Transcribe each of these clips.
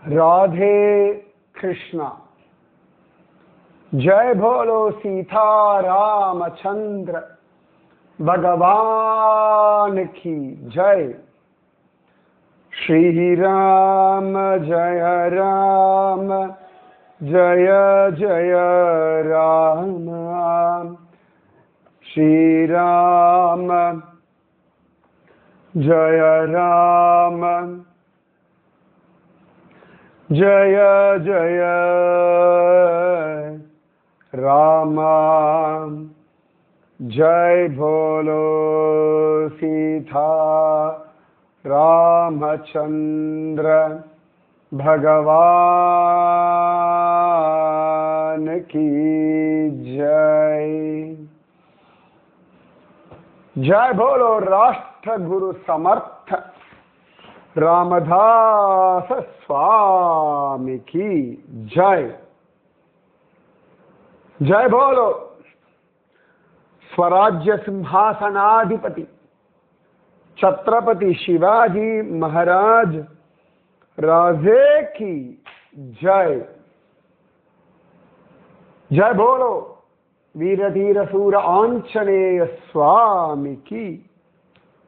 राधे कृष्णा। जय बोलो सीता रामचंद्र भगवान की जय। श्री राम जय राम जय जय राम। श्री राम जय राम जय जय राम। जय बोलो सीता रामचंद्र भगवान की जय। जय बोलो राष्ट्र गुरु समर्थ रामदास स्वामी की जय। जय बोलो स्वराज्य सिंहासनाधिपति छत्रपति शिवाजी महाराज राजे की जय। जय बोलो वीर धीर सूर आंजनेय स्वामी की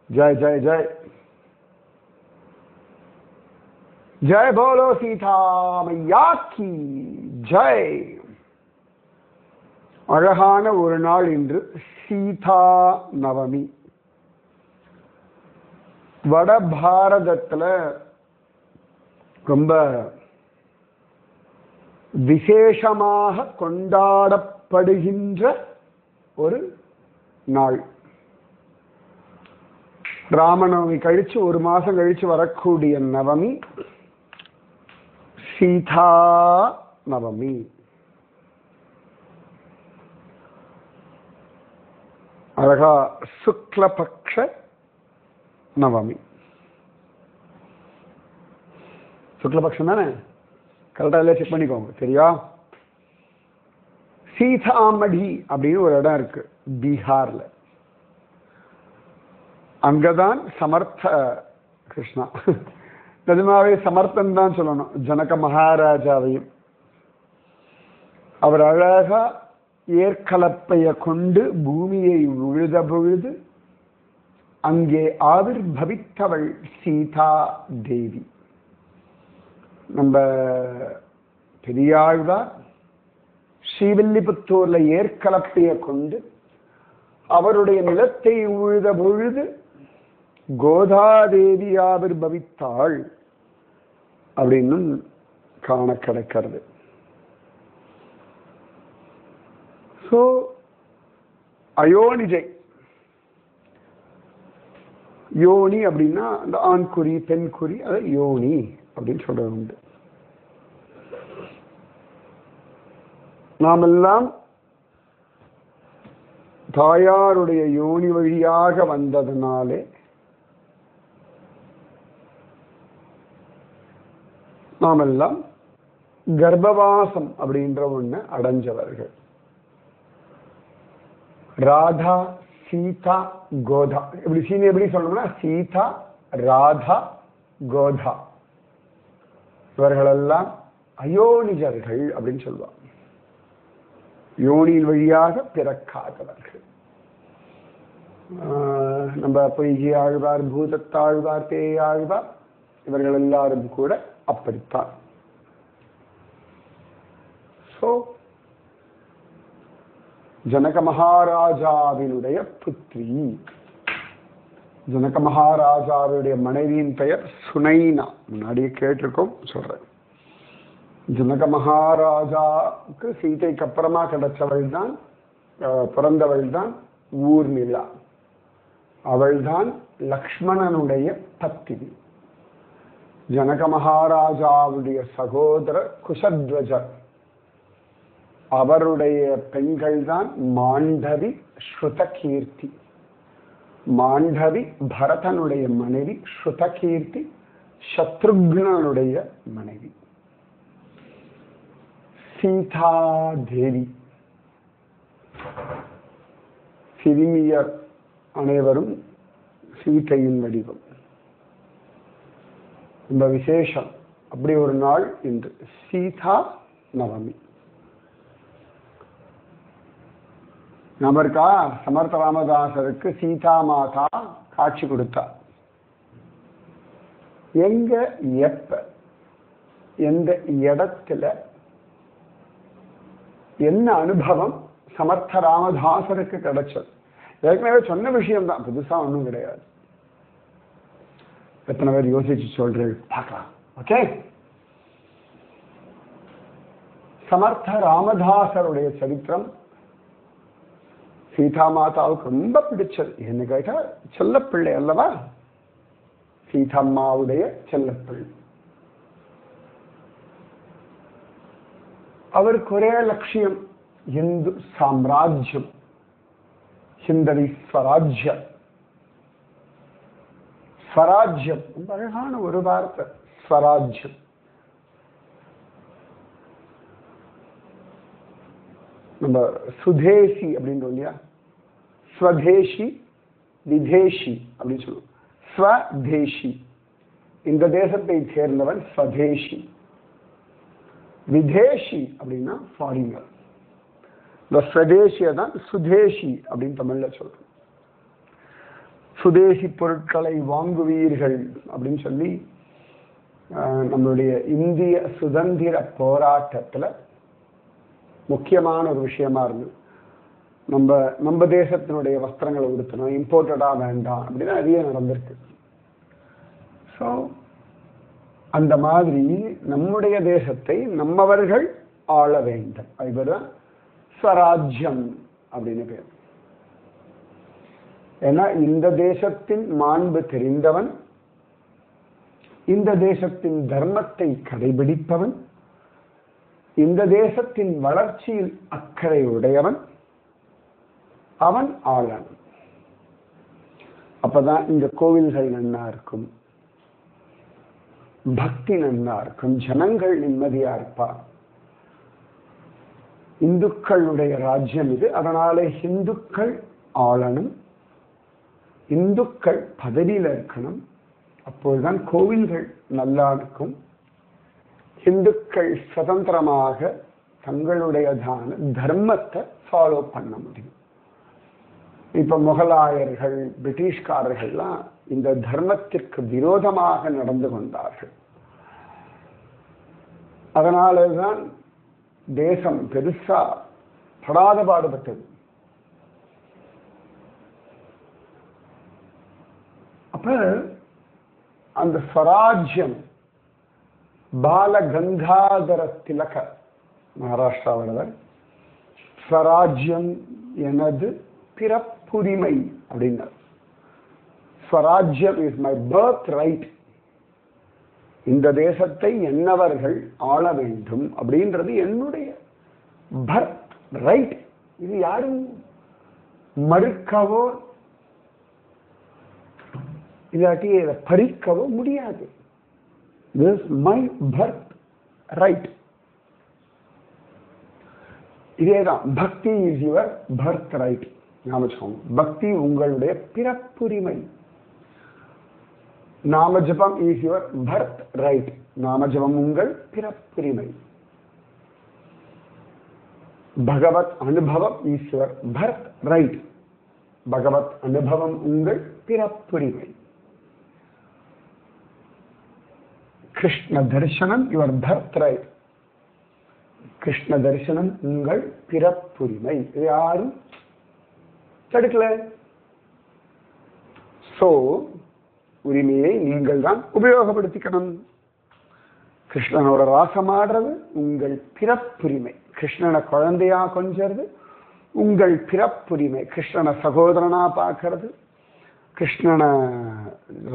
जय जय जय। जय बोलो सीता मैया की जय। அழகான ஒரு நாள் இன்று சீதா நவமி. வட பாரதத்துல ரொம்ப விசேஷமாக கொண்டாடப்படுகின்ற ஒரு நாள். ராமநவமி கழிச்சு ஒரு மாசம் கழிச்சு வரக்கூடிய நவமி சீதா நவமி. அழகா சுக்லபக்ஷ நவமி. சுக்லபக்ஷம் தானே? கரெக்டாக இல்லை, செக் பண்ணிக்கோங்க சரியா. சீதாமடி அப்படின்னு ஒரு இடம் இருக்கு பீகார்ல. அங்கதான் சமர்த்த கிருஷ்ணா, நிஜமாவே சமர்த்தன் தான் சொல்லணும், ஜனக மகாராஜாவையும் அவர் அழகா ஏற்கலப்பைய கொண்டு பூமியை உழுத பொழுது அங்கே ஆவிர்பவித்தவள் சீதா தேவி. நம்ம பெரியாழ்வார் ஸ்ரீவில்லிபுத்தூர்ல ஏற்கலப்பைய கொண்டு அவருடைய நிலத்தை உழுத பொழுது கோதாதேவி ஆவிர்பவித்தாள் அப்படின்னு காண கிடைக்கிறது. ஸோ அயோனிஜை, யோனி அப்படின்னா அந்த ஆண்குறி பெண்குறி, அதை யோனி அப்படின்னு சொல்றது உண்டு. நாமெல்லாம் தாயாருடைய யோனி வழியாக வந்ததுனாலே நாமெல்லாம் கர்ப்பவாசம் அப்படின்ற ஒண்ணு அடைஞ்சவர்கள். ராதா சீதா கோதா, எப்படி சீனி எப்படி சொல்லணும்னா சீதா ராதா கோதா, இவர்களெல்லாம் அயோனிஜர்கள் அப்படின்னு சொல்லுவாங்க. யோனியின் வழியாக பிறக்காதவர்கள். நம்ம பொய்கை ஆழ்வார், பூதத்தாழ்வார், பேயாழ்வார் இவர்கள் எல்லாரும் கூட அப்படித்தான். ஸோ ஜனக மகாராஜாவினுடைய புத்திரி. ஜனக மகாராஜாவுடைய மனைவியின் பெயர் சுனைனா. முன்னாடியே கேட்டிருக்கோம், சொல்றேன். ஜனக மகாராஜாவுக்கு சீதைக்கு அப்புறமா கிடைச்சவள் தான், பிறந்தவள் தான் ஊர்மிளா. அவள்தான் லக்ஷ்மணனுடைய பத்தினி. ஜனக மகாராஜாவுடைய சகோதரர் குஷத்வஜர், அவருடைய பெண்கள் தான் மாண்டவி ஸ்ருதகீர்த்தி. மாண்டவி பரதனுடைய மனைவி, ஸ்ருதகீர்த்தி சத்ருக்னனுடைய மனைவி. சீதா தேவி சிறுமியர் அனைவரும் சீதையின் வடிவம். ரொம்ப விசேஷம். அப்படி ஒரு நாள் இன்று சீதா நவமி. நம்ம இருக்கா சமர்த்த ராமதாசருக்கு சீதா மாதா காட்சி கொடுத்தா. எங்க எப்ப எந்த இடத்துல என்ன அனுபவம் சமர்த்த ராமதாசருக்கு கிடைச்சது? ஏற்கனவே சொன்ன விஷயம் தான், புதுசா ஒன்றும் கிடையாது. எத்தனை பேர் யோசிச்சு சொல்றேன் பார்க்கலாம். ஓகே, சமர்த்த ராமதாசருடைய சரித்திரம் சீதா மாதாவுக்கு ரொம்ப பிடிச்சது. என்ன கேட்டா செல்லப்பிள்ளை அல்லவா, சீதம்மாவுடைய செல்லப்பிள்ளை. அவருக்கு ஒரே லட்சியம், இந்து சாம்ராஜ்யம், ஹிந்தவி ஸ்வராஜ்யம். ஸ்வராஜ்யம் ரொம்ப அழகான ஒரு வார்த்தை, ஸ்வராஜ்யம். நம்ம சுதேசி அப்படின்னு இல்லையா, ஸ்வதேசி விதேசி அப்படின்னு சொல்லுவோம். ஸ்வதேசி இந்த தேசத்தை சேர்ந்தவன் ஸ்வதேசி. விதேசி அப்படின்னா ஃபாரினர். இந்த ஸ்வதேசியை தான் சுதேசி அப்படின்னு தமிழ்ல சொல்றோம். சுதேசி பொருட்களை வாங்குவீர்கள் அப்படின்னு சொல்லி நம்மளுடைய இந்திய சுதந்திர போராட்டத்துல முக்கியமான ஒரு விஷயமா இருந்தது. நம்ம தேசத்தினுடைய வஸ்திரங்களை உடுத்தணும், இம்போர்ட்டடா வேண்டாம் அப்படின்னு நிறைய நடந்திருக்கு. ஸோ அந்த மாதிரி நம்முடைய தேசத்தை நம்மவர்கள் ஆள வேண்டும், அதுதான் ஸ்வராஜ்யம் அப்படின்னு பேர். ஏன்னா இந்த தேசத்தின் மாண்பு தெரிந்தவன், இந்த தேசத்தின் தர்மத்தை கடைபிடிப்பவன், இந்த தேசத்தின் வளர்ச்சியில் அக்கறை உடையவன், அவன் ஆளன். அப்பதான் இந்த கோவில்கள் நன்னா இருக்கும், பக்தி நன்னா இருக்கும், ஜனங்கள் நிம்மதியா இருப்பா. இந்துக்களுடைய ராஜ்யம் இது, அதனால இந்துக்கள் ஆளணும், இந்துக்கள் பதவியில் இருக்கணும். அப்போதுதான் கோவில்கள் நல்லா இருக்கும். இந்துக்கள் சுதந்திரமாக தங்களுடையதான தர்மத்தை ஃபாலோ பண்ண முடியும். இப்ப முகலாயர்கள் பிரிட்டிஷ்காரர்கள்லாம் இந்த தர்மத்திற்கு விரோதமாக நடந்து கொண்டார்கள். அதனாலதான் தேசம் பெருசா படாத பாடுபட்டது. அப்ப அந்த ஸ்வராஜ்யம் பால கங்காதர திலக மகாராஷ்டிராவில் ஸ்வராஜ்யம் எனது பிறப்புரிமை அப்படின்னார். ஸ்வராஜ்யம் இஸ் மை பர்த் ரைட். இந்த தேசத்தை என்னவர்கள் ஆள வேண்டும் அப்படின்றது என்னுடைய பர்த் ரைட். இது யாரும் மறுக்கவோ இல்லாட்டி இதை பறிக்கவோ முடியாது. This is my birth right. இதேதான் பக்தி இஸ் யுவர் பர்த் ரைட். ஞாபகம், பக்தி உங்களுடைய பிறப்புரிமை. நாமஜபம் இஸ் யுவர் பர்த் ரைட். நாமஜபம் உங்கள் பிறப்புரிமை. பகவத் அனுபவம் இஸ் யுவர் பர்த் ரைட். பகவத் அனுபவம் உங்கள் பிறப்புரிமை. கிருஷ்ண தரிசனம் யுவர் பர்த் ரைட். கிருஷ்ண தரிசனம் உங்கள் பிறப்புரிமை. இது யாரும் தடுக்கல. சோ உரிமையை நீங்கள் தான் உபயோகப்படுத்திக்கணும். கிருஷ்ணனோட ராசமாடுறது உங்கள் பிறப்புரிமை. கிருஷ்ணனை குழந்தையா கொஞ்சறது உங்கள் பிறப்புரிமை. கிருஷ்ணனை சகோதரனா பார்க்கறது, கிருஷ்ணனை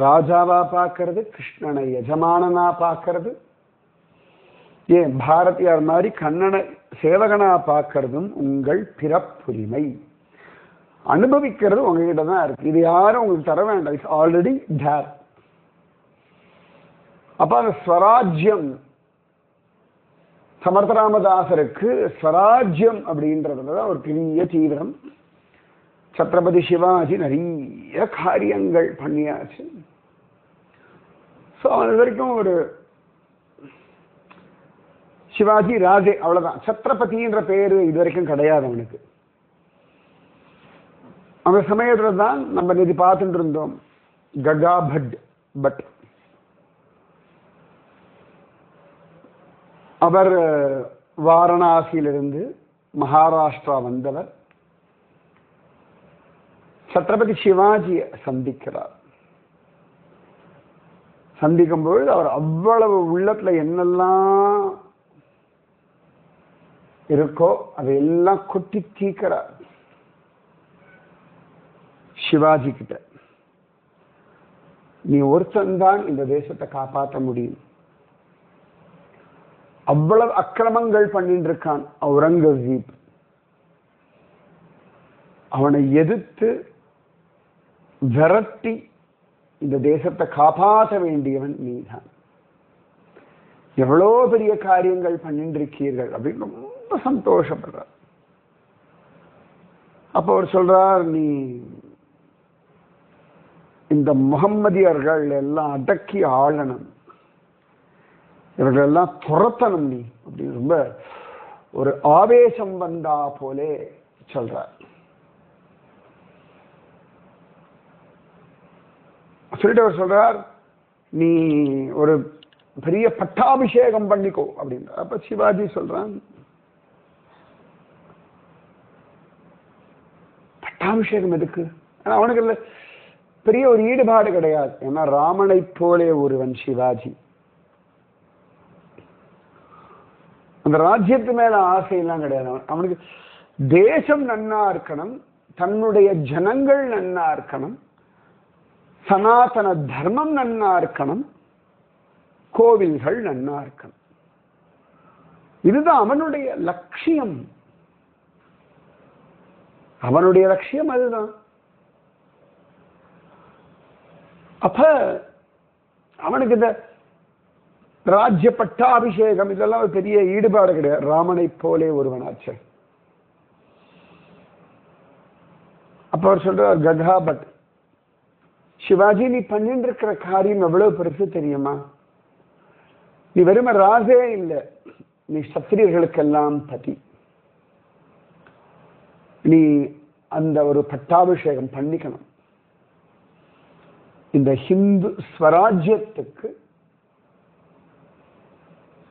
ராஜாவா பார்க்கறது, கிருஷ்ணனை எஜமானனா பார்க்கறது, ஏன் பாரதியார் மாதிரி கண்ணனை சேவகனா பார்க்கறதும் உங்கள் பிறப்புரிமை. அனுபவிக்கிறது உங்ககிட்ட தான் இருக்கு. இது யாரும் உங்களுக்கு தர வேண்டாம். It's already there. அப்ப அந்த ஸ்வராஜ்யம் சமர்த்த ராமதாசருக்கு ஸ்வராஜ்யம் அப்படின்றதுலதான் ஒரு பெரிய தீவிரம். சத்ரபதி சிவாஜி நிறைய காரியங்கள் பண்ணியாச்சு. ஸோ அது வரைக்கும் ஒரு சிவாஜி ராஜே, அவ்வளவுதான். சத்ரபதின்ற பேரு இது வரைக்கும் கிடையாது அவனுக்கு. அந்த சமயத்துல தான் நம்ம நிதி பார்த்துட்டு இருந்தோம் ககா பட் அவர் வாரணாசியிலிருந்து மகாராஷ்டிரா வந்தவர். சத்ரபதி சிவாஜியை சந்திக்கிறார். சந்திக்கும் பொழுது அவர் அவ்வளவு உள்ளத்துல என்னெல்லாம் இருக்கோ அதையெல்லாம் கொட்டி தீக்கிறார் சிவாஜி கிட்ட. நீ ஒருத்தன் தான் இந்த தேசத்தை காப்பாற்ற முடியும். அவ்வளவு அக்கிரமங்கள் பண்ணிட்டு இருக்கான் அவுரங்கசீப். அவனை எதிர்த்து விரட்டி இந்த தேசத்தை காப்பாற்ற வேண்டியவன் நீதான். எவ்வளோ பெரிய காரியங்கள் பண்ணிட்டு இருக்கீர்கள் அப்படின்னு ரொம்ப சந்தோஷப்படுறார். அப்போ அவர் சொல்றார், நீ இந்த முகம்மதியர்கள் எல்லாம் அடக்கி ஆளணும், இவர்களெல்லாம் துரத்தணும் நீ அப்படின்னு ரொம்ப ஒரு ஆவேசம் வந்தா போலே சொல்றார். சொல்லிட்டு அவர் சொல்றார், நீ ஒரு பெரிய பட்டாபிஷேகம் பண்ணிக்கோ அப்படின்ற. அப்ப சிவாஜி சொல்றான், பட்டாபிஷேகம் எதுக்கு? அவனுக்கு இல்ல பெரிய ஒரு ஈடுபாடு கிடையாது. ஏன்னா ராமனை போலே ஒருவன் சிவாஜி. அந்த ராஜ்யத்து மேல ஆசையெல்லாம் கிடையாது அவனுக்கு. தேசம் நன்னா இருக்கணும், தன்னுடைய ஜனங்கள் நன்னா இருக்கணும், சனாதன தர்மம் நன்னா இருக்கணும், கோவில்கள் நன்னா இருக்கணும். இதுதான் அவனுடைய லட்சியம். அவனுடைய லட்சியம் அதுதான். அப்ப அவனுக்கு இந்த ராஜ்ய பட்டாபிஷேகம் இதெல்லாம் ஒரு பெரிய ஈடுபாடு கிடையாது. ராமனை போலே ஒருவனாச்சு. அப்ப அவர் சொல்றார், ககா பட் சிவாஜி, நீ பண்ணிட்டு இருக்கிற காரியம் எவ்வளவு பெருசு தெரியுமா? நீ வெறும ராஜே இல்லை, நீ சத்திரியர்களுக்கெல்லாம் பதி. நீ அந்த ஒரு பட்டாபிஷேகம் பண்ணிக்கணும். இந்த ஹிந்து ஸ்வராஜ்யத்துக்கு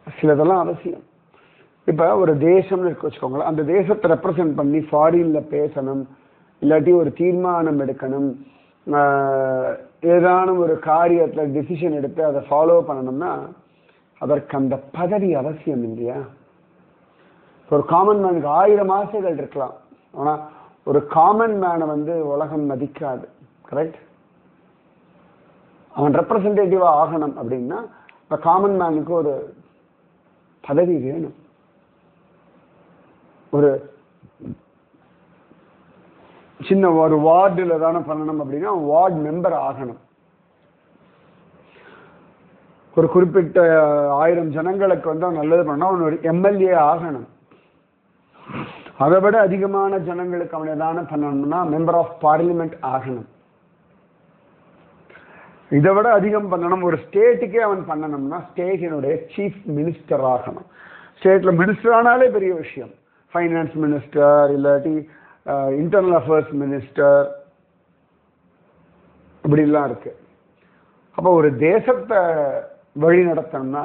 சிலதெல்லாம் அவசியம். இப்ப ஒரு தேசம்னு இருக்க வச்சுக்கோங்களேன், அந்த தேசத்தை ரெப்ரசென்ட் பண்ணி ஃபாரின்ல பேசணும், இல்லாட்டி ஒரு தீர்மானம் எடுக்கணும், ஏதானும் ஒரு காரியத்துல டிசிஷன் எடுத்து அதை ஃபாலோ பண்ணணும்னா அதற்கு அந்த பதவி அவசியம் இல்லையா? ஒரு காமன் மேனுக்கு 1000 ஆசைகள் இருக்கலாம், ஆனா ஒரு காமன் மேனை உலகம் மதிக்காது. கரெக்ட்? அவன் ரெப்ரசன்டேட்டிவா ஆகணும் அப்படின்னா காமன் மேனுக்கு ஒரு பதவி வேணும். ஒரு சின்ன ஒரு வார்டுல தானே பண்ணணும் அப்படின்னா வார்டு மெம்பர் ஆகணும். ஒரு குறிப்பிட்ட 1000 ஜனங்களுக்கு நல்லது பண்ணா அவன் ஒரு எம்எல்ஏ ஆகணும். அதை விட அதிகமான ஜனங்களுக்கு அவன் எதான பண்ணணும்னா மெம்பர் ஆஃப் பார்லிமெண்ட் ஆகணும். இதை விட அதிகம் பண்ணணும், ஒரு ஸ்டேட்டுக்கே அவன் பண்ணணும்னா ஸ்டேட்டினுடைய சீஃப் மினிஸ்டர் ஆகணும். ஸ்டேட்ல மினிஸ்டர் ஆனாலே பெரிய விஷயம். ஃபைனான்ஸ் மினிஸ்டர் இல்லாட்டி இன்டர்னல் அஃபேர்ஸ் மினிஸ்டர் இப்படிலாம் இருக்கு. அப்போ ஒரு தேசத்தை வழி நடத்தணும்னா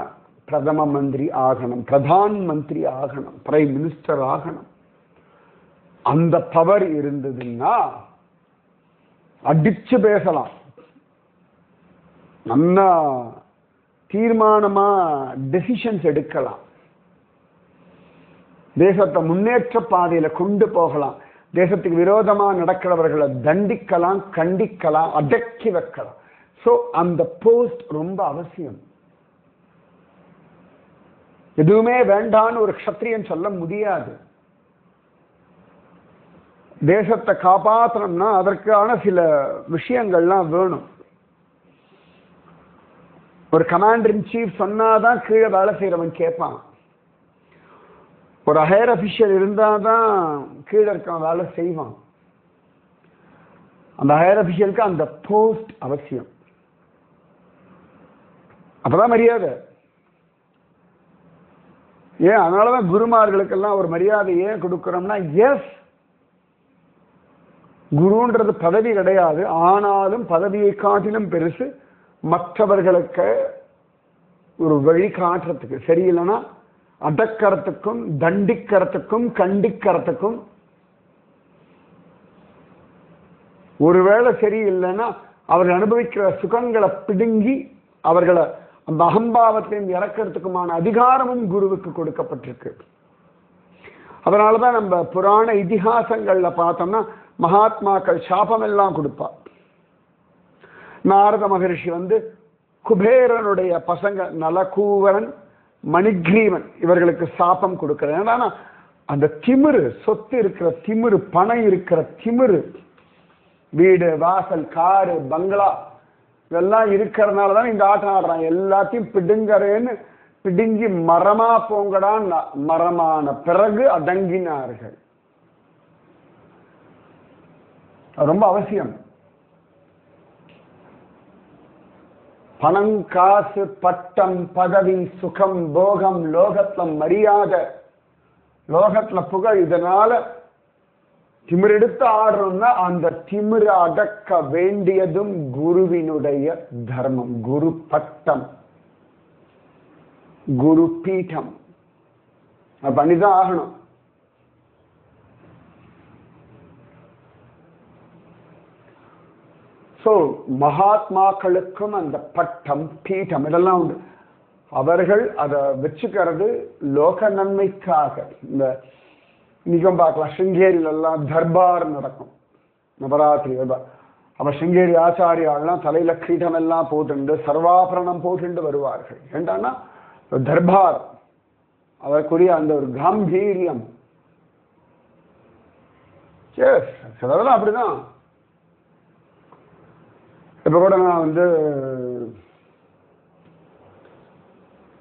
பிரதம மந்திரி ஆகணும், பிரதான் மந்திரி ஆகணும், பிரைம் மினிஸ்டர் ஆகணும். அந்த பவர் இருந்ததுன்னா அடிச்சு பேசலாம், நல்லா தீர்மானமா டெசிஷன்ஸ் எடுக்கலாம், தேசத்தை முன்னேற்ற பாதையில கொண்டு போகலாம், தேசத்துக்கு விரோதமா நடக்கிறவர்களை தண்டிக்கலாம், கண்டிக்கலாம், அடக்கி வைக்கலாம். சோ அந்த போஸ்ட் ரொம்ப அவசியம். எதுவுமே வேண்டான்னு ஒரு க்ஷத்ரியன் சொல்ல முடியாது. தேசத்தை காப்பாற்றணும்னா அதற்கான சில விஷயங்கள்லாம் வேணும். ஒரு கமாண்டர் இன் சீஃப் சொன்னாதான் கீழே வேலை செய்யறவன் கேட்பான். ஒரு ஹையர் அபிஷியல் இருந்தாதான் கீழே இருக்கவன் வேலை செய்வான். அந்த ஹையர் அபிஷியலுக்கு அந்த போஸ்ட் அவசியம். அப்பதான் மரியாதை. ஏன் அதனாலதான் குருமார்களுக்கெல்லாம் ஒரு மரியாதை ஏன் கொடுக்கிறோம்னா, எஸ் குருன்றது பதவி கிடையாது, ஆனாலும் பதவியை காட்டிலும் பெருசு மற்றவர்களுக்கு ஒரு வழி காட்டுறதுக்கு. சரியில்லைன்னா அடக்கிறதுக்கும் தண்டிக்கிறதுக்கும் கண்டிக்கிறதுக்கும். ஒருவேளை சரியில்லைன்னா அவர்கள் அனுபவிக்கிற சுகங்களை பிடுங்கி அவர்களை அந்த அகம்பாவத்தையும் இறக்கிறதுக்குமான அதிகாரமும் குருவுக்கு கொடுக்கப்பட்டிருக்கு. அதனாலதான் நம்ம புராண இதிகாசங்கள்ல பார்த்தோம்னா மகாத்மாக்கள் சாபம் எல்லாம் கொடுப்பா. நாரத மகரிஷி குபேரனுடைய பசங்க நலகூவரன் மணிக்ரீவன் இவர்களுக்கு சாபம் கொடுக்கிறார். ஏன்னா அந்த திமிரு, சொத்து இருக்கிற திமிரு, பணம் இருக்கிற திமிரு, வீடு வாசல் காரு பங்களா இதெல்லாம் இருக்கிறதுனால தான் இந்த ஆட்டம் ஆடுறான். எல்லாத்தையும் பிடுங்கறேன்னு பிடுங்கி மரமா போங்கடான், மரமான பிறகு அடங்கினார்கள். ரொம்ப அவசியம். பணம் காசு பட்டம் பதவி சுகம் போகம் லோகத்துல மரியாதை லோகத்துல புகழ், இதனால திமிரெடுத்து ஆடுறோம்னா அந்த திமிரு அடக்க வேண்டியதும் குருவினுடைய தர்மம். குரு பட்டம், குரு பீடம் பண்ணிதான் ஆகணும். சோ மகாத்மாக்களுக்கும் அந்த பட்டம் பீடம் இதெல்லாம் உண்டு. அவர்கள் அதை வச்சுக்கிறது லோக நன்மைக்காக. இந்த இன்னைக்கும் பார்க்கலாம், சிங்கேரியில எல்லாம் தர்பார் நடக்கும், நவராத்திரி தர்பார். அப்ப சிங்கேரி ஆச்சாரியாலாம் தலையில கிரீடம் எல்லாம் போட்டுண்டு சர்வாபரணம் போட்டுண்டு வருவார்கள். ஏண்டான்னா தர்பார் அதற்குரிய அந்த ஒரு காம்பீரியம். சிலதெல்லாம் அப்படிதான். இப்ப கூட நான்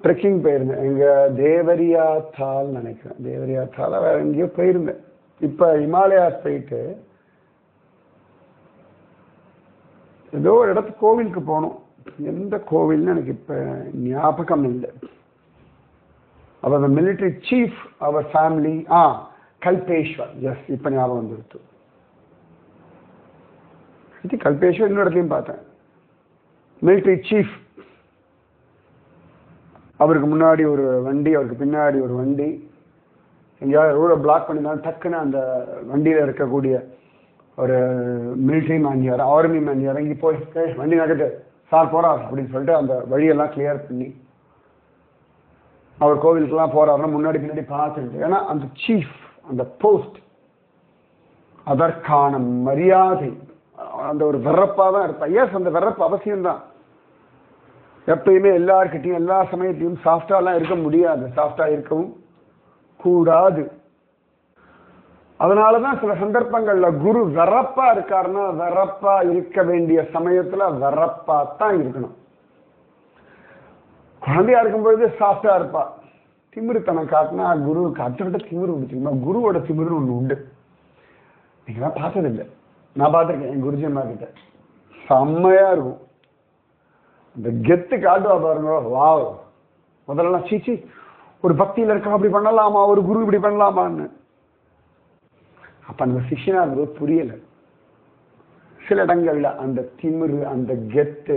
ட்ரெக்கிங் போயிருந்தேன். எங்க தேவரியா தால் நினைக்கிறேன், தேவரியா தால வேற எங்கேயோ போயிருந்தேன். இப்ப இமாலயாஸ் போயிட்டு ஏதோ ஒரு இடத்துக்கு கோவிலுக்கு போனோம். எந்த கோவில்னு எனக்கு இப்ப ஞாபகம் இல்லை. அவர் மிலிட்டரி சீஃப், அவர் ஃபேமிலி கல்பேஸ்வர். எஸ், இப்ப ஞாபகம் வந்துருத்து. கல்பேஸ்வர் இன்னொரு இடத்துலையும் பார்த்தேன். மிலிட்டரி சீஃப், அவருக்கு முன்னாடி ஒரு வண்டி, அவருக்கு பின்னாடி ஒரு வண்டி. எங்கேயாவது ரோட பிளாக் பண்ணியிருந்தாலும் டக்குன்னு அந்த வண்டியில இருக்கக்கூடிய ஒரு மிலிட்ரி மேன் ஆர்மி மேன் இறங்கி போய் வண்டி நகட்டு சார் போறார் அப்படின்னு சொல்லிட்டு அந்த வழியெல்லாம் கிளியர் பண்ணி அவர் கோவிலுக்கெல்லாம் போறாருன்னா முன்னாடி பின்னாடி பார்த்துட்டு. ஏன்னா அந்த சீஃப், அந்த போஸ்ட், அதற்கான மரியாதை, அந்த ஒரு வெறப்பா தான் இருப்பா. எஸ், அந்த வெறப்பு அவசியம்தான். எப்பயுமே எல்லார்கிட்டையும் எல்லா சமயத்தையும் சாஃப்டாலாம் இருக்க முடியாது, சாஃப்டா இருக்கவும் கூடாது. அதனாலதான் சில சந்தர்ப்பங்கள்ல குரு வெறப்பா இருக்காருன்னா வெறப்பா இருக்க வேண்டிய சமயத்துல வெறப்பா தான் இருக்கணும். குழந்தையா இருக்கும்பொழுது சாஃப்டா இருப்பா. திமிருத்தனம் காட்டினா குருவுக்கு அதை விட திமிரு முடிச்சுக்கணுமா? குருவோட திமிருன்னு ஒண்ணு உண்டு. நீங்க தான் பார்த்தது இல்லை, நான் பார்த்துருக்கேன் என் குருஜியம்மா கிட்ட. செம்மையா இருக்கும். இந்த கெத்து காட்டுவா பாருங்க. வாவ், முதல்ல சீச்சி ஒரு பக்தியில இருக்கா அப்படி பண்ணலாமா, ஒரு குரு இப்படி பண்ணலாமான்னு. அப்ப அந்த சிஷ்யனா இருந்தது புரியல. சில இடங்கள்ல அந்த திமிரு அந்த கெத்து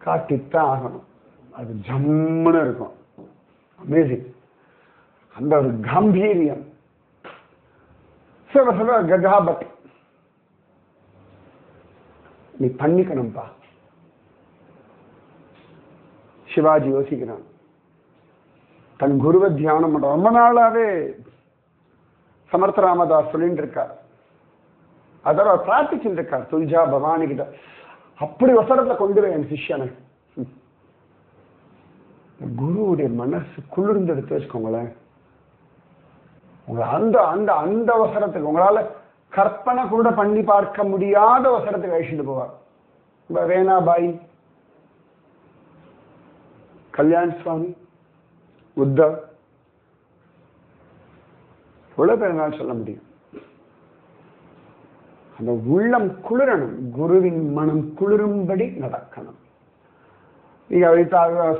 காட்டித்தான் ஆகணும். அது ஜம்முன்னு இருக்கும். அமேசிங். அந்த ஒரு காம்பீரியம். சொல்ல ககாபட் நீ பண்ணிக்கணும்பா. சிவாஜி யோசிக்கிறான், தன் குருவை தியானம் பண்ற. ரொம்ப நாளாவே சமர்த்த ராமதாஸ் சொல்லிட்டு இருக்கார். அதோட பிரார்த்திச்சுட்டு இருக்கார் துல்ஜா பவானி கிட்ட, அப்படி வசரத்தை கொண்டு போய் என் சிஷ்யனை. குருவுடைய மனசு குளிர்ந்து எடுத்து வச்சுக்கோங்களேன். உங்களை அந்த அந்த அந்த அவசரத்துக்கு உங்களால கற்பனை கூட பண்ணி பார்க்க முடியாத அவசரத்துக்கு அழிச்சுட்டு போவார். ரேனாபாய், கல்யாண் சுவாமி, உத்தவ், எவ்வளவு பேர் என்னால் சொல்ல முடியும். அந்த உள்ளம் குளிரணும், குருவின் மனம் குளிரும்படி நடக்கணும். நீங்க அப்படி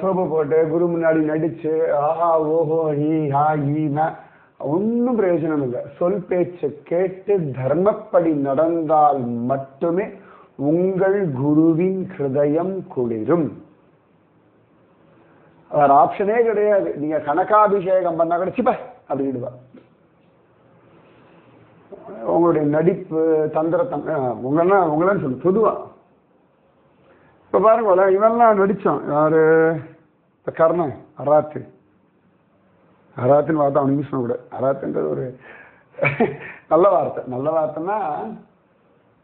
சோப்பு போட்டு குரு முன்னாடி நடிச்சு ஆஹா ஓஹோ ஹீ ஹா ஈனா ஒன்றும் பிரயோஜனம் இல்லை. சொல் பேச்சு கேட்டு தர்மப்படி நடந்தால் மட்டுமே உங்கள் குருவின் ஹிருதயம் குளிரும். வேற ஆப்ஷனே கிடையாது. நீங்க கனகாபிஷேகம் பண்ணா கூட சிப்ப அப்படிடுவா. உங்களுடைய நடிப்பு தந்திரத்தம் உங்களன்னு சொல்லு பொதுவா. இப்ப பாருங்க இவெல்லாம் நடிச்சான் யாரு, இப்ப கர்ணன் அராத்து அராத்துன்னு வார்த்தை அவனுக்கு யூஸ் பண்ணக்கூடாது. அராத்துன்றது ஒரு நல்ல வார்த்தை. நல்ல வார்த்தைன்னா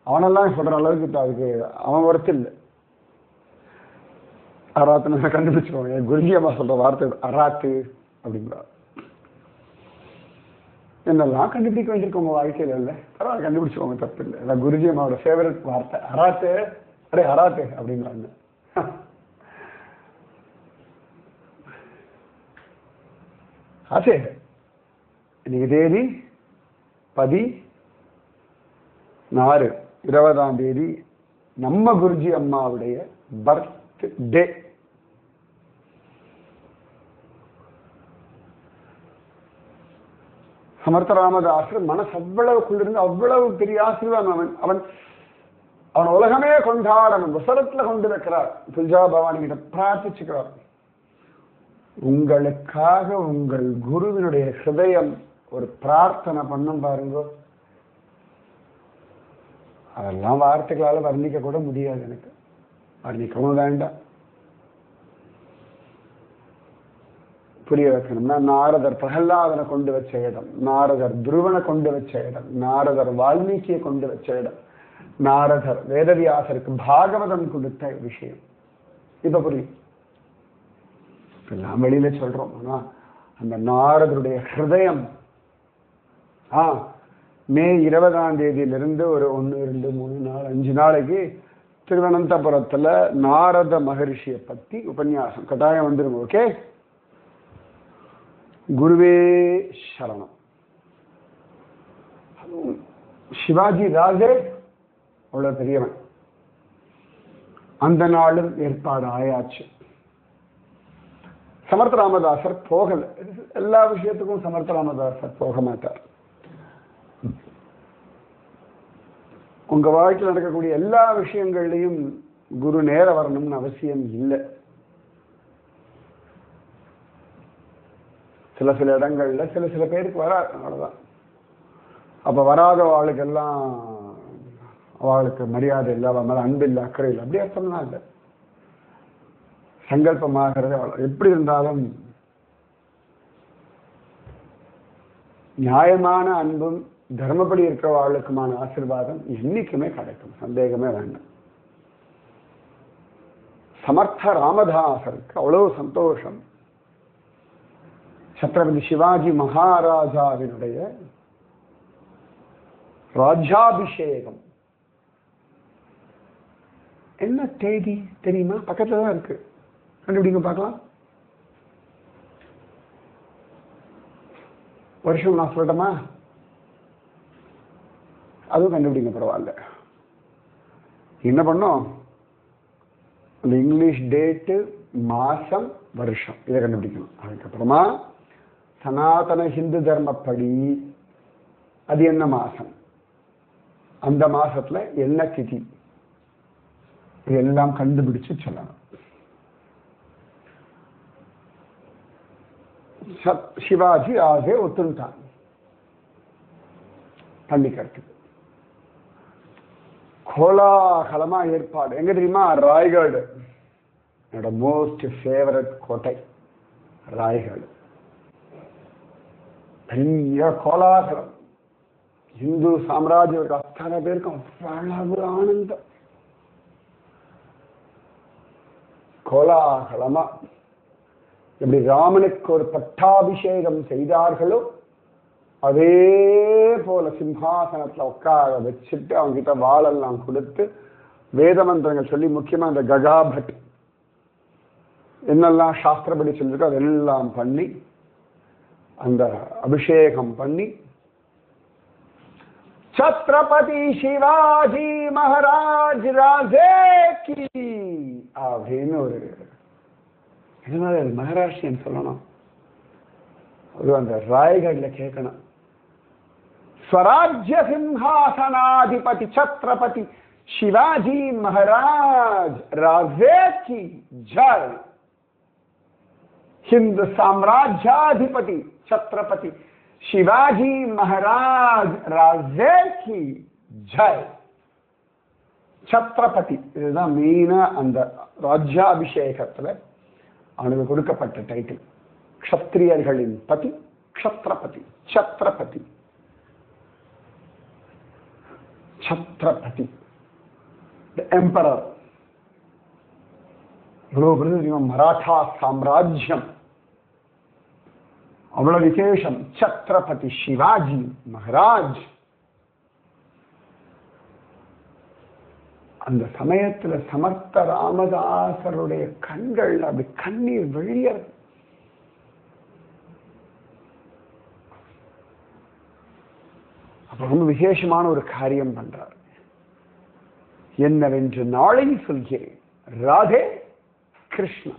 அவனெல்லாம் சொல்ற அளவுக்கு அதுக்கு அவன் ஒருத்தர் இல்லை. அராத்துன்னு கண்டுபிடிச்சிருவாங்க. என் குருஜி அம்மா சொல்ற வார்த்தை அராத்து அப்படிங்களா. என்னெல்லாம் கண்டுபிடிக்க வேண்டியிருக்க உங்க வாழ்க்கையில இல்லை, பரவாயில்ல கண்டுபிடிச்சுக்கோங்க, தப்பு இல்லை. அதான் குருஜி அம்மாவோட ஃபேவரட் வார்த்தை அராத்து. அடே அராத்து அப்படிங்கிறாங்க. ஆசே இன்னைக்கு தேதி 16 20ஆம் தேதி நம்ம குருஜி அம்மாவுடைய பர்த்டே. சமர்த்த ராமதாசர் மனசு அவ்வளவு குளிர்ந்து அவ்வளவு பெரிய ஆசீர்வாதம். அவன் அவன் அவன் உலகமே கொண்டாடணும் விசரத்துல கொண்டு வைக்கிறார். துல்ஜா பவானி கிட்ட பிரார்த்திச்சுக்கிறார். உங்களுக்காக உங்கள் குருவினுடைய ஹிருதயம் ஒரு பிரார்த்தனை பண்ணும் பாருங்க. அதெல்லாம் வார்த்தைகளால வர்ணிக்க கூட முடியாது. எனக்கு வர்ணிக்கவும் வேண்டாம். புரிய வைக்கணும்னா நாரதர் பிரகல்லாதனை கொண்டு வச்ச இடம், நாரதர் துருவனை கொண்டு வச்ச இடம், நாரதர் வால்மீகியை கொண்டு வச்ச இடம், நாரதர் வேதவியாசருக்கு பாகவதம் கொடுத்த விஷயம். இப்ப புரியும். எல்லாம் வெளியில சொல்றோம். ஆனா அந்த நாரதருடைய ஹிருதயம் மே 20ஆம் தேதியிலிருந்து ஒரு 1 2 3 4 5 நாளைக்கு திருவனந்தபுரத்துல நாரத மகரிஷியை பத்தி உபன்யாசம் கட்டாயம் வந்துருங்க. ஓகே, குருவே சரணம். சிவாஜி ராஜே அவ்வளவு பெரியவன். அந்த நாளும் ஏற்பாடு ஆயாச்சு. சமர்த்த ராமதாசர் போகல. எல்லா விஷயத்துக்கும் சமர்த்த ராமதாசர் போக மாட்டார். உங்க வாழ்க்கையில் நடக்கக்கூடிய எல்லா விஷயங்கள்லையும் குரு நேர வரணும்னு அவசியம் இல்லை. சில சில இடங்கள்ல சில பேருக்கு வராது, அவ்வளவுதான். அப்ப வராத அவளுக்கெல்லாம் அவளுக்கு மரியாதை இல்லை, அவள் மேல அன்பு இல்லை, அக்கறை இல்லை, அப்படி அர்த்தம்லாம் இல்லை. சங்கல்பமாகிறது எப்படி இருந்தாலும் நியாயமான அன்பும் தர்மப்படி இருக்கிறவாளுக்குமான ஆசீர்வாதம் என்னைக்குமே கிடைக்கும், சந்தேகமே வேண்டாம். சமர்த்த ராமதாசருக்கு அவ்வளவு சந்தோஷம். சத்ரபதி சிவாஜி மகாராஜாவினுடைய ராஜ்யாபிஷேகம் என்ன தேதி தெரியுமா? பக்கத்துல தான் இருக்கு, கண்டுபிடிங்க பார்க்கலாம். வருஷம் நான் சொல்லட்டுமா? அதுவும் கண்டுபிடிங்க, பரவாயில்ல. என்ன பண்ணோம்? அந்த இங்கிலீஷ் டேட்டு, மாசம், வருஷம் இதை கண்டுபிடிக்கணும். அதுக்கப்புறமா சனாதன ஹிந்து தர்மப்படி அது என்ன மாசம், அந்த மாசத்துல என்ன திதி, இதெல்லாம் கண்டுபிடிச்சு சொல்லணும். சிவாஜி ஆகே ஒத்துட்டான் பண்ணிக்கிறதுக்கு. கோலாகலமா ஏற்பாடு. எங்க தெரியுமா? ராய்கட். என்னோட மோஸ்ட் ஃபேவரட் கோட்டை ராய்கட். பெரிய கோலாகலம். இந்து சாம்ராஜ்யம் அத்தனை பேருக்கும் அவ்வளவு ஆனந்தம். கோலாகலமா எப்படி ராமனுக்கு ஒரு பட்டாபிஷேகம் செய்தார்களோ அதே போல சிம்ஹாசனத்துல உட்கார வச்சுட்டு அவங்க கிட்ட வாளெல்லாம் கொடுத்து வேத மந்திரங்கள் சொல்லி, முக்கியமா இந்த ககாபட் என்னெல்லாம் சாஸ்திரப்படி சொல்லிருக்கோ அதெல்லாம் பண்ணி அந்த அபிஷேகம் பண்ணி சத்ரபதி சிவாஜி மகாராஜ் ராஜே கி அப்படின்னு ஒரு இதனால அது மகாராஷ்டிரன் சொல்லணும். அது அந்த ராய்கட்ல கேட்கணும். ஸ்வராஜ்ய சிம்ஹாசனாதிபதி சத்ரபதி சிவாஜி மகாராஜ் ராஜே கி ஜெய். हिंद साम्राज्याधिपति छत्रपति शिवाजी महाराज राजे की जय. छत्रपति இதுதான் மெயினா அந்த ராஜ்யாபிஷேகத்துல அவனுக்கு கொடுக்கப்பட்ட டைட்டில். க்ஷத்ரியர்களின் பதி க்ஷத்ரபதி. சத்ரபதி சத்ரபதி எம்பரர். இவ்வளவு மராठा சாம்ராஜ்யம் அவ்வளவு விசேஷம். சத்ரபதி சிவாஜி மகாராஜ். அந்த சமயத்துல சமர்த்த ராமதாசருடைய கண்கள் அப்படி கண்ணீர் வெளியறது. அப்ப ரொம்ப விசேஷமான ஒரு காரியம் பண்றார். என்னவென்று நாளை சொல்கிறேன். ராதே कृष्ण.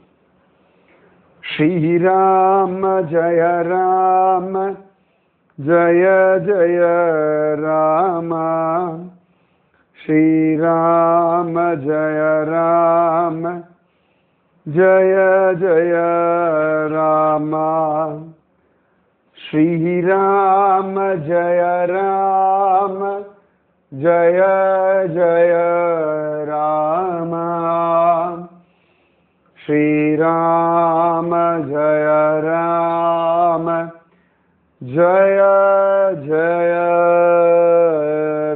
श्री राम जय राम जय जय राम. श्री राम जय राम जय जय राम. श्री राम जय राम जय जय राम. श्री राम जय राम जय जय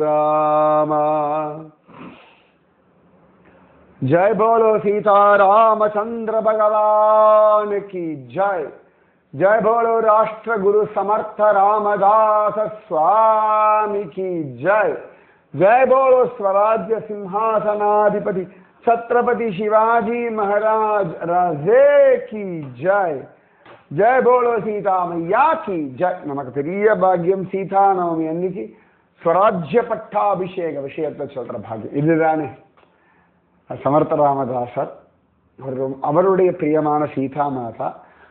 राम. जय बोलो सीता रामचंद्र भगवान की जय. जय बोलो राष्ट्र गुरु समर्थ रामदास स्वामी की जय. जय बोलो स्वराज्य सिंहासनाधिपति छत्रपति शिवाजी महाराज राजे की जय. जय बोलो सीता मैया की जय. நமக்கு பெரிய பாக்கியம் சீதா நவமி அன்னைக்கு ஸ்வராஜ்ய பட்டாபிஷேக விஷயத்தை சொல்ற பாக்கியம் இதுதானே. சமர்த்த ராமதாசர் அவருடைய பிரியமான சீதா மாதா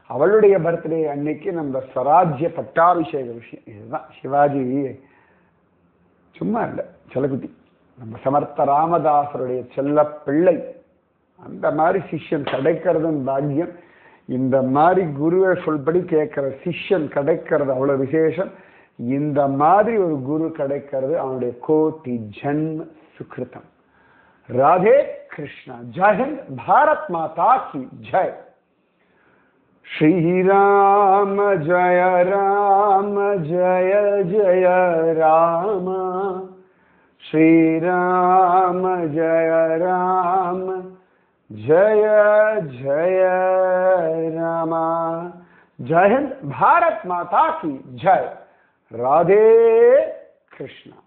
அவளுடைய பர்த்டே அன்னைக்கு நம்ம ஸ்வராஜ்ய பட்டாபிஷேக விஷயம் இதுதான். சிவாஜி சும்மா இல்லை, செல்லக்குட்டி. நம்ம சமர்த்த ராமதாசருடைய செல்ல பிள்ளை. அந்த மாதிரி சிஷ்யன் கிடைக்கிறதும் பாக்கியம். இந்த மாதிரி குருவை சொல்படி கேட்கிற சிஷ்யன் கிடைக்கிறது அவ்வளவு விசேஷம். இந்த மாதிரி ஒரு குரு கிடைக்கிறது அவனுடைய கோட்டி ஜன்ம சுக்ருதம். ராதே கிருஷ்ணா. ஜெய் ஹிந்த். பாரத் மாதா கி ஜெய். ஸ்ரீராம ஜய ராம ஜய ஜய ராம. श्री राम जय राम जय जय राम. जय हिंद. भारत माता की जय. राधे कृष्णा.